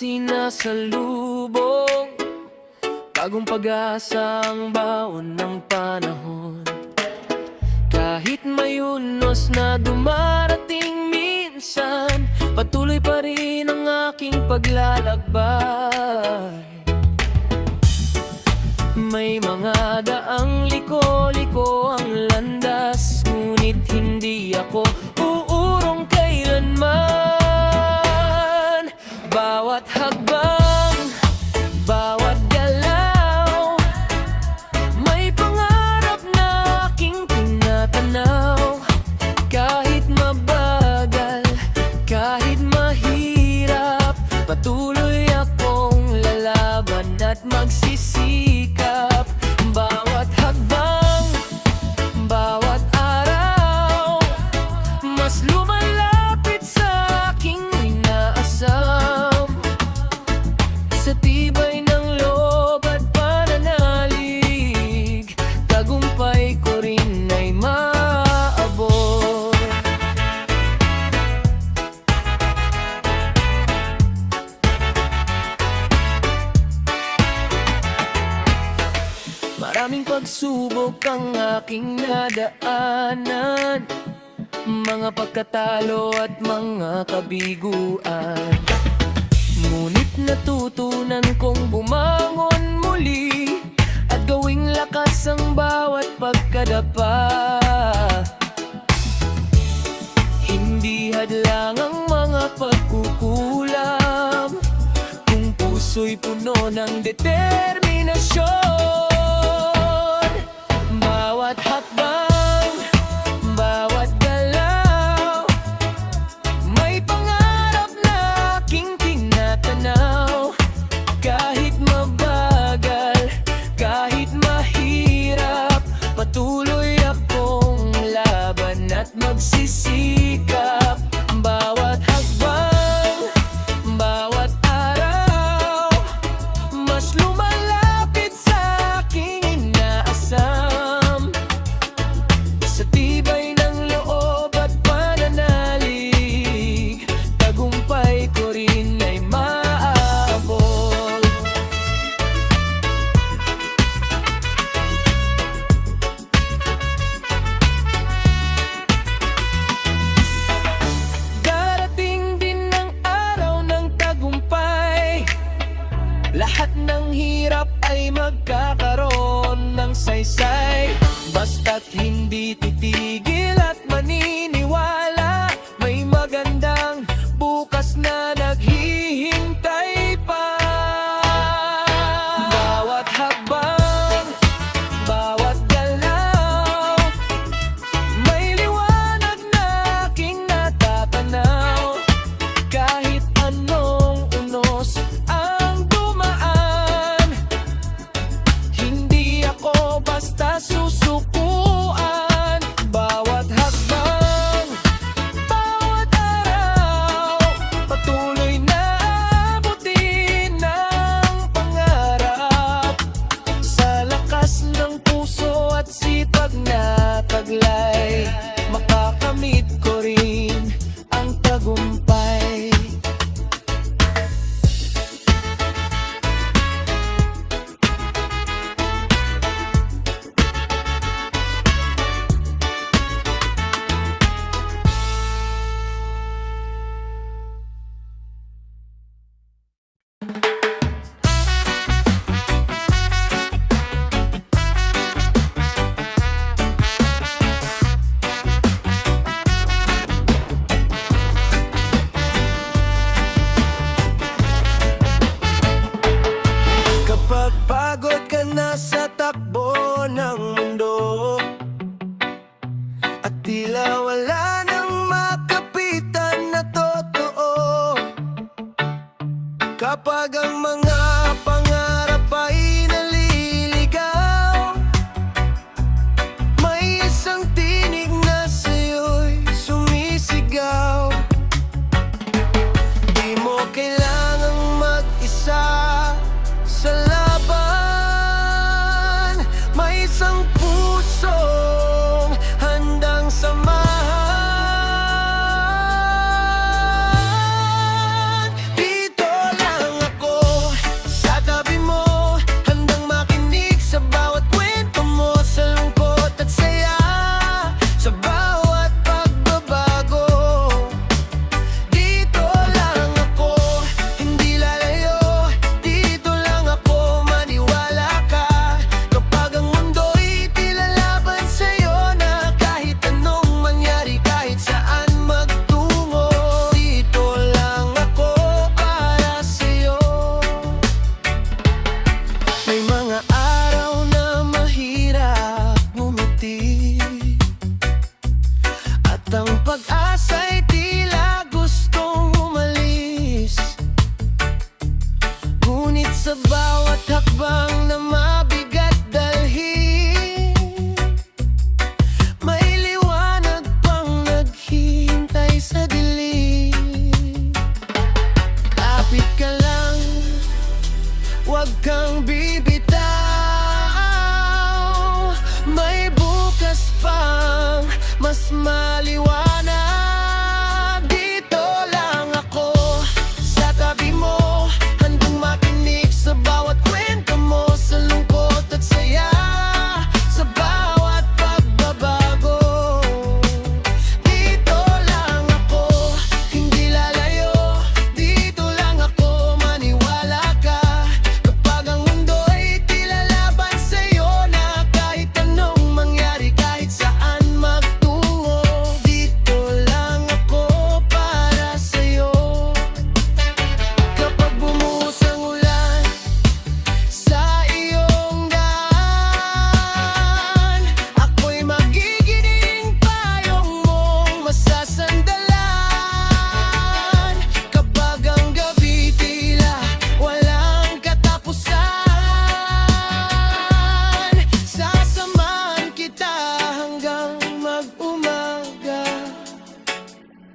sinasalubong, bagong pag-asa ang baon ng panahon. Kahit may unos na dumarating minsan, patuloy pa rin ang aking paglalakbay. May mga daang liko-liko ang landas, ngunit hindi ako uurong kailanman. Bawat hakbang, bawat galaw, may pangarap na aking tinatanaw. Kahit mabagal, kahit mahirap, patuloy akong lalaban at magsisikap. Bawat hakbang, bawat araw, mas lumalapit sa aking inaasam. Sa tibay ng loob at pananalig, tagumpay ko rin ay maabot. Maraming pagsubok ang aking nadaanan, mga pagkatalo at mga kabiguan. Ngunit natutunan kong bumangon muli at gawing lakas ang bawat pagkadapa. Hindi hadlang ang mga pagkukulam kung puso'y puno ng determinasyon. Bawat hakbang, bawat galaw, may pangarap na aking tinatanaw. Kahit mabagal, kahit mahirap, patuloy akong laban at magsisikap. Bawat hakbang, bawat araw, mas lumalapit sa aking inaasam. Sa tibay ng loob at pananalig, tagumpay ko rin ay maabot. Darating din ang araw ng tagumpay, lahat ng hirap ay magkakaroon ng saysay. Basta't hindi titigil at maniniwala, may magandang bukas na naghihintay pa. Bawat hakbang, bawat galaw, may liwanag na aking natatanaw. Kahit anong unos ang dumaan, hindi ako basta susukuan. Sa bawat hakbang na mabigat dalhin, may liwanag pang naghihintay sa dilim. Lapit ka lang, huwag kang bibitaw, may bukas pang mas maliwanag. Dito lang ako sa tabi mo, handang makinig sa bawat kwento mo, sa lungkot at saya, sa bawat pagbabago. Dito lang ako, hindi lalayo, dito lang ako, maniwala ka. Kapag ang mundo'y tila laban sa'yo na, kahit anong mangyari, kahit saan magtungo, dito lang ako para sa'yo. Kapag bumuhos ang ulan sa iyong daan, ako'y magigining payong mong masasandalan. Kapag ang gabi tila walang katapusan, sasamahan kita hanggang mag-umaga.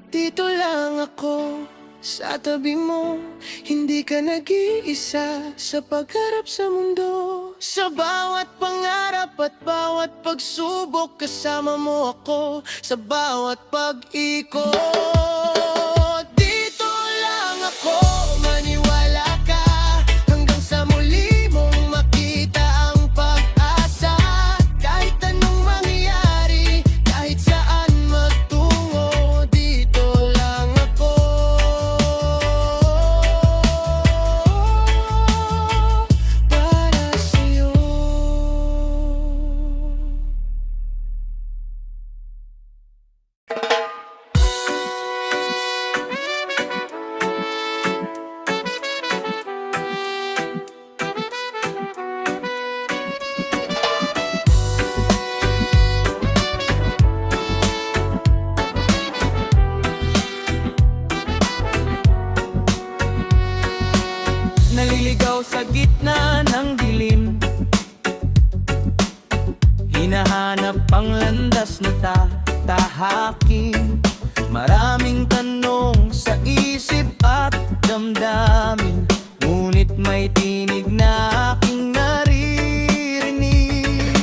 Dito lang ako sa tabi mo, hindi ka nag-iisa sa pagharap sa mundo. Sa bawat pangarap at bawat pagsubok, kasama mo ako sa bawat pag-ikot. Dito lang ako, maniwala ka, hanggang sa muli mong makita ang pag-asa. Kahit anong mangyari, kahit saan magtungo, dito lang ako para sa'yo. Naliligaw sa gitna ng dilim, hinahanap ang landas na tatahakin. Maraming tanong sa isip at damdamin, ngunit may tinig na aking naririnig.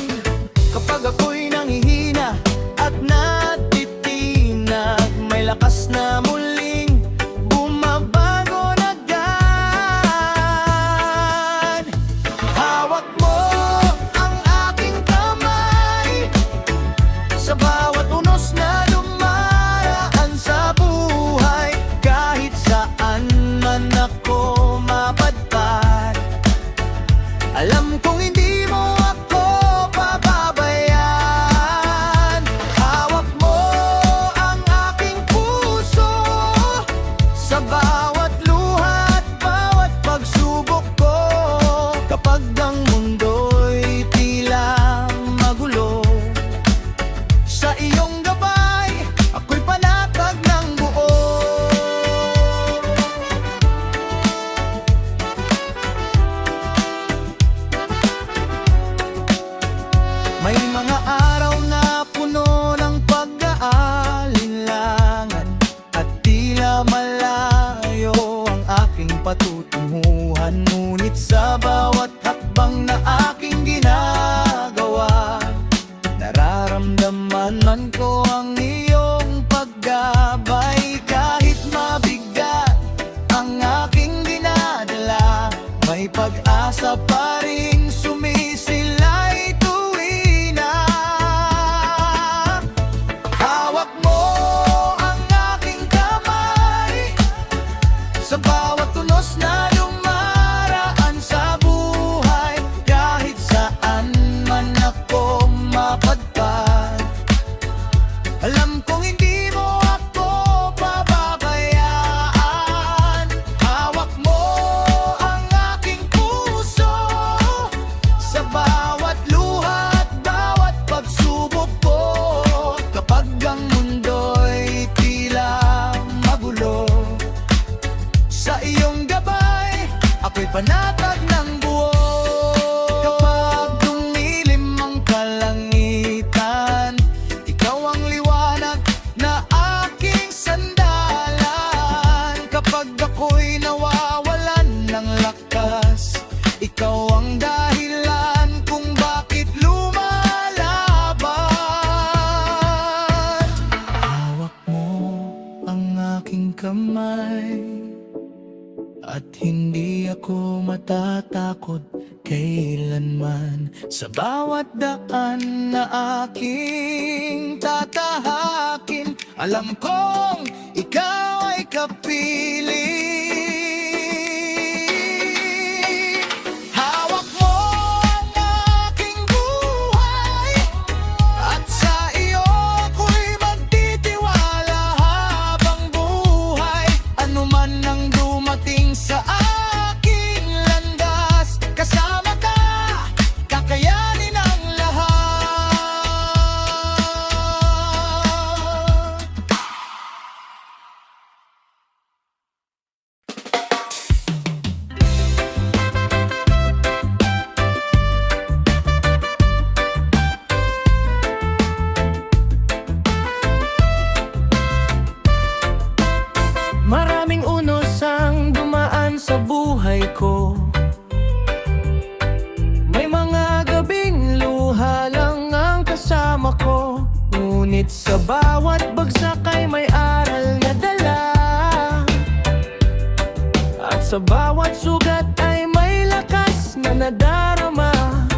Kapag ako'y nanghihina at natitinag, may lakas na muling bumabago na daan. Hawak mo ang aking kamay sa bawat unos na dumaraan sa buhay, kahit saan man ako mapadpad. Alam kong hindi mo ako pababayaan. Hawak mo ang aking puso sa bawat luha at bawat pagsubok ko. Kapag ang mundo'y tila magulo, sa iyong gabay, ako'y panatag ng buo. May mga araw na puno ng pag-aalinlangan, at tila malayo ang aking patutunguhan. Ngunit sa bawat hakbang na aking ginagawa, nararamdaman man ko ang iyong paggabay. Kahit mabigat ang aking dinadala, may pag-asa pa rin sumisilay tuwi na. Hawak mo ang aking kamay sa bawat tunos na dumaraan sa buhay, kahit saan man ako mapadpad. Alam kong hindi mo ako pababayaan. Hawak mo ang aking puso landas. Ikaw ang dahilan kung bakit lumalaban. Hawak mo ang aking kamay at hindi ako matatakot kailanman. Sa bawat daan na aking tatahakin, alam kong ikaw ay kapiling. Hawak mo ang aking buhay at sa iyo ko'y magtitiwala habang buhay. Ano man ang dumating sa aking landas, kasama ka, kakayanin ang lahat. Maraming unos ang dumaan sa buhay ko. May mga gabing luha lang ang kasama ko. Ngunit sa bawat bagsak ay may aral na dala. At sa bawat sugat ay may lakas na nadarama.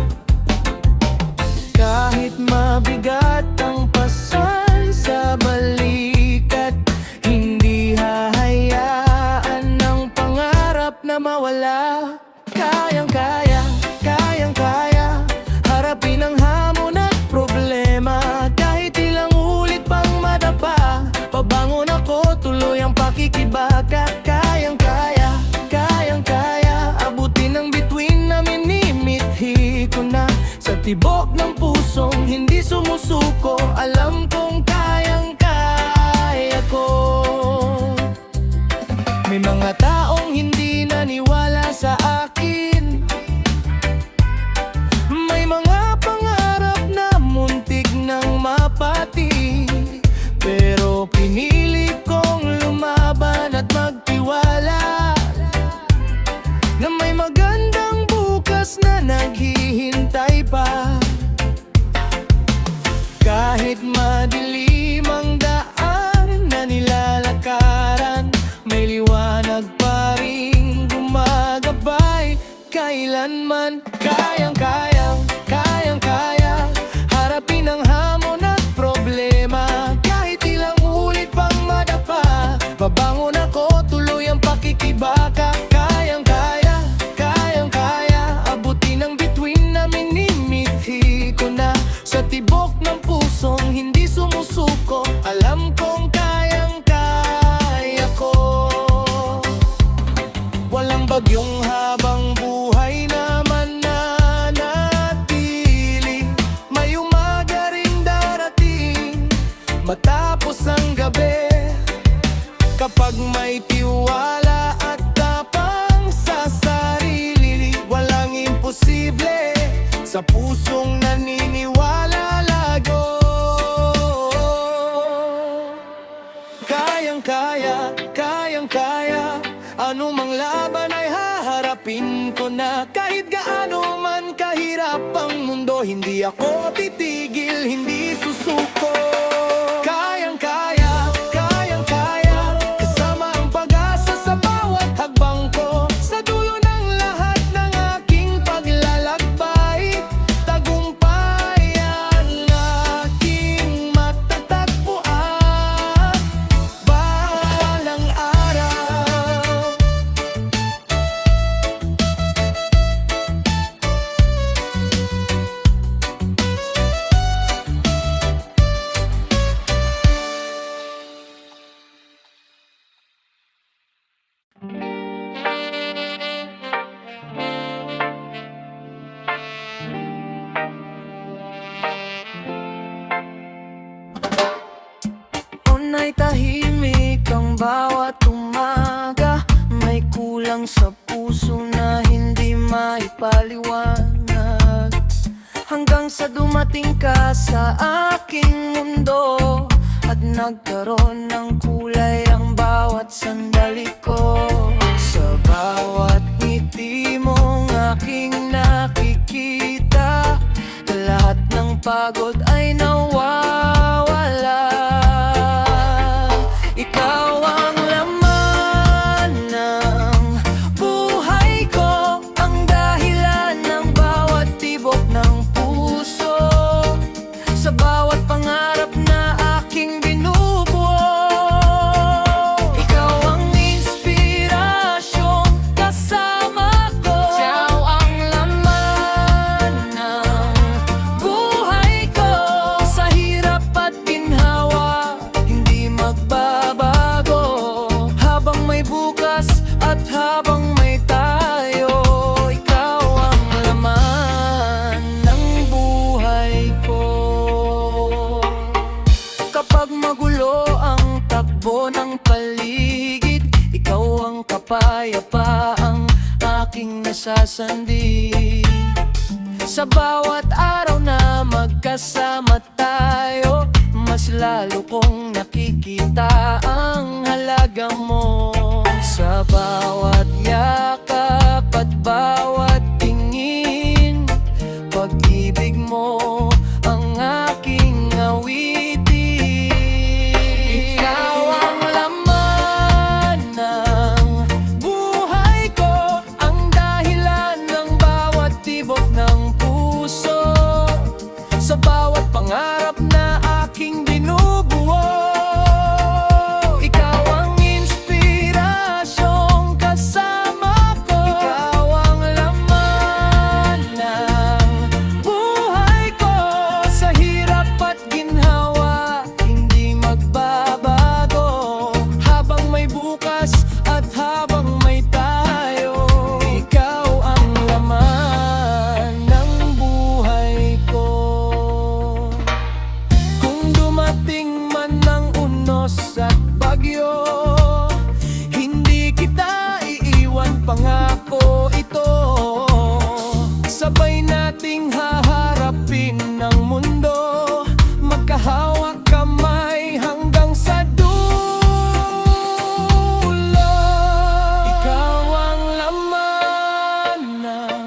Kahit mabigat ang pasan sa balikat, hindi hahayaan ng pangarap na mawala. Kayang-kaya, kayang-kaya harapin ang hamon at problema. Kahit ilang ulit pang madapa, pabangon ako, tuloy ang pakikibaka. Kayang-kaya, kayang-kaya abutin ang bituin na minimithi ko na. Sa tibok ng pusong hindi sumusuko, alam kong kayang-kaya ko. May mga taong hindi naniwala sa akin. May mga pangarap na muntik nang mapati. Pero pinili kong lumaban at magtiwala na may magandang bukas na naghihintay pa. Kahit madilim ang daan na nilalakaran, may liwanag pa rin gumagabay kailanman. Kayang-kayang, kayang-kaya harapin ang hamon at problema. Kahit ilang ulit pang madapa, babangon ako, tuloy ang pakikibaka. Kayang-kaya, kayang-kaya abutin ang bituin na minimithi ko na. Sa tibok ng pusong hindi sumusuko, alam kong kayang-kaya ko. Walang bagyong habang buhay naman nanatili. May umaga ring darating matapos ang gabi. Kapag may tiwala at tapang sa sarili, walang imposible sa pusong naniniwala lago. Kayang-kaya, kayang-kaya anumang laban ay haharapin ko na. Kahit gaano man kahirap ang mundo, hindi ako titigil, hindi susuko. Kayang-kaya, kayang-kaya kasama ang pag-asa sa bawat hakbang ko. Sa dulo ng lahat ng aking paglalakbay, tagumpay ang aking matatagpuan balang araw. Unay tahimik ang bawat umaga. May kulang sa puso na hindi maipaliwanag. Hanggang sa dumating ka sa aking mundo at nagkaroon ng kulay ang bawat sandali ko. Sa bawat ngiti aking nakikita, lahat ng pagod ay nawawala. Ikaw ang laman ng buhay ko, ang dahilan ng bawat tibok ng puso, sa bawat pangarap na aking binubuo. Ikaw ang inspirasyon kasama ko, ikaw ang laman ng buhay ko, sa hirap at ginhawa hindi magbabago. Habang may bukas at habang may tayo, ikaw ang laman ng buhay ko. Kapag magulo ang takbo ng paligid, ikaw ang kapayapaang aking nasasandi. Sa bawat araw na magkasama tayo, mas lalo kong nakikita ang halaga mo. Sa bawat yakap at bawat tingin, pag-ibig mo ang aking awitin. Ikaw ang laman ng buhay ko, ang dahilan ng bawat tibok ng puso, sa bawat pangarap na aking binubuo. Ikaw ang inspirasyong kasama ko, ikaw ang laman ng buhay ko, sa hirap at ginhawa hindi magbabago. Habang may bukas at habang may tayo, ikaw ang laman ng buhay ko. Kung dumating man ng unos at bagyo, hindi kita iiwan, pangako ito. Sabay nating haharapin ng mundo, magkahawak kamay hanggang sa dulo. Ikaw ang laman ng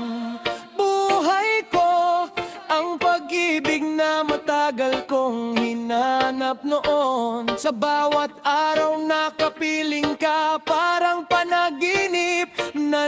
buhay ko, ang pag-ibig na matagal kong hinanap noon. Sa bawat araw nakapiling ka, parang panaginip na